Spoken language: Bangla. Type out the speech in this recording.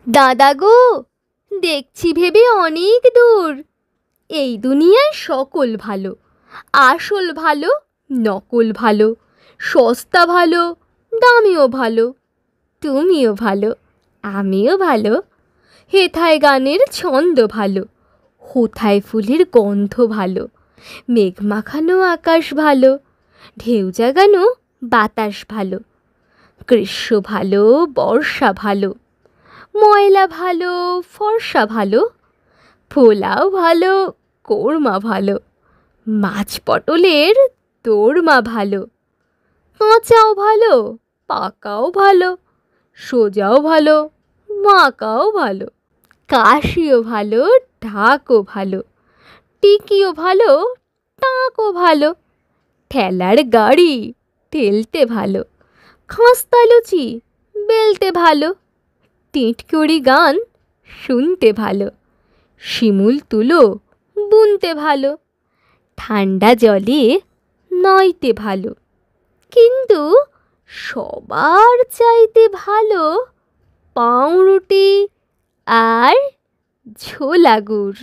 দাদা গো, দেখছি ভেবে অনেক দূর। এই দুনিয়ায় সকল ভালো, আসল ভালো, নকল ভালো, সস্তা ভালো, দামিও ভালো, তুমিও ভালো, আমিও ভালো। হেথায় গানের ছন্দ ভালো, হোথায় ফুলের গন্ধ ভালো, মেঘ মাখানো আকাশ ভালো, ঢেউ জাগানো বাতাস ভালো, গ্রীষ্ম ভালো, বর্ষা ভালো, ময়লা ভালো, ফর্সা ভালো, পোলাও ভালো, কোরমা ভালো, মাছ পটলের দোরমা ভালো, কাঁচাও ভালো, পাকাও ভালো, সোজাও ভালো, বাঁকাও ভালো, কাশিও ভালো, ঢাকও ভালো, টিকিও ভালো, টাকও ভালো, ঠেলার গাড়ি ঠেলতে ভালো, খাস্তা লুচি বেলতে ভালো, টিঁটকড়ি গান শুনতে ভালো, শিমুল তুলো বুনতে ভালো, ঠান্ডা জলে নয়তে ভালো, কিন্তু সবার চাইতে ভালো পাউরুটি আর ছোলা গুড়।